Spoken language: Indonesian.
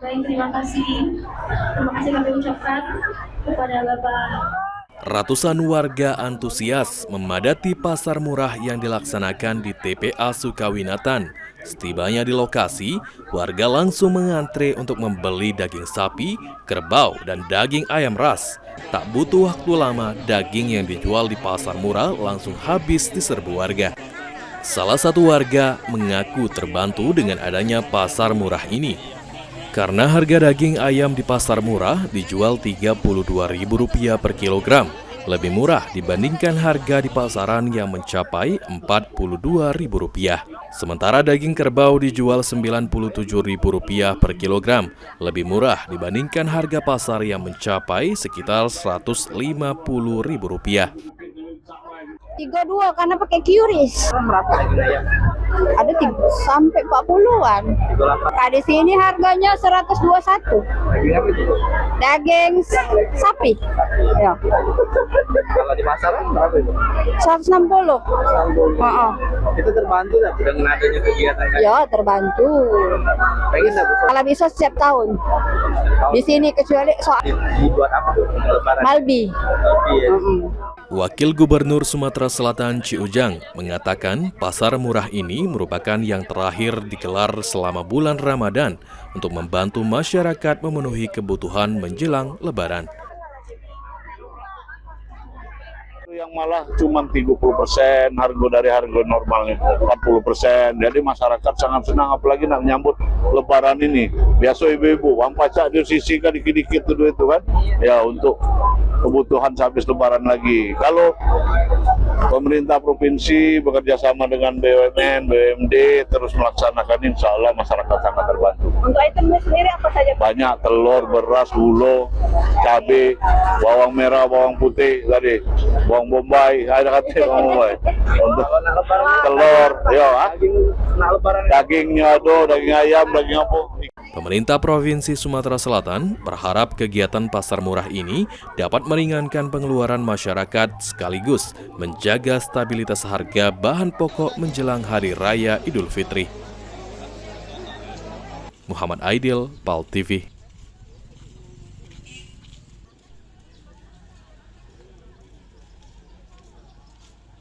Baik, terima kasih. Terima kasih kami ucapkan kepada Bapak. Ratusan warga antusias memadati pasar murah yang dilaksanakan di TPA Sukawinatan. Setibanya di lokasi, warga langsung mengantre untuk membeli daging sapi, kerbau, dan daging ayam ras. Tak butuh waktu lama, daging yang dijual di pasar murah langsung habis diserbu warga. Salah satu warga mengaku terbantu dengan adanya pasar murah ini. Karena harga daging ayam di pasar murah dijual Rp32.000 per kilogram, lebih murah dibandingkan harga di pasaran yang mencapai Rp42.000. Sementara daging kerbau dijual Rp97.000 per kilogram, lebih murah dibandingkan harga pasar yang mencapai sekitar Rp150.000. 32 karena pakai QRIS. Berapa lagi ayam? Ada 3 sampai 40-an. Nah, di sini harganya 121. Daging apa itu? Daging sapi. Ya. Kalau di pasaran berapa itu? 160. Heeh. Itu terbantu nggak dengan adanya kegiatan kayak Ya, terbantu. pengen nggak Bu? Kalau bisa setiap tahun. Di sini kecuali soal Dibuat apa tuh untuk lebaran? Malbi. Lebih ya. Wakil Gubernur Sumatera Selatan Ci Ujang mengatakan pasar murah ini merupakan yang terakhir digelar selama bulan Ramadan untuk membantu masyarakat memenuhi kebutuhan menjelang Lebaran. Yang malah cuma 30% harga dari harga normalnya 40%. Jadi masyarakat sangat senang apalagi nak menyambut Lebaran ini. Biasa ibu-ibu uang pajak disisihkan dikit-dikit itu kan ya untuk kebutuhan habis Lebaran lagi. Kalau pemerintah provinsi bekerja sama dengan BUMN, BUMD terus melaksanakan, insya Allah masyarakat sangat terbantu. Untuk itemnya sendiri apa saja? Banyak telur, beras, gula, cabai, bawang merah, bawang putih tadi, bawang bombay, ada katanya bawang bombay. Untuk Kalau nak lebaran telur, ya, nak lebaran dagingnya ada, daging ayam, daging apa. Pemerintah Provinsi Sumatera Selatan berharap kegiatan pasar murah ini dapat meringankan pengeluaran masyarakat sekaligus menjaga stabilitas harga bahan pokok menjelang Hari Raya Idul Fitri. Muhammad Aidil, PAL TV.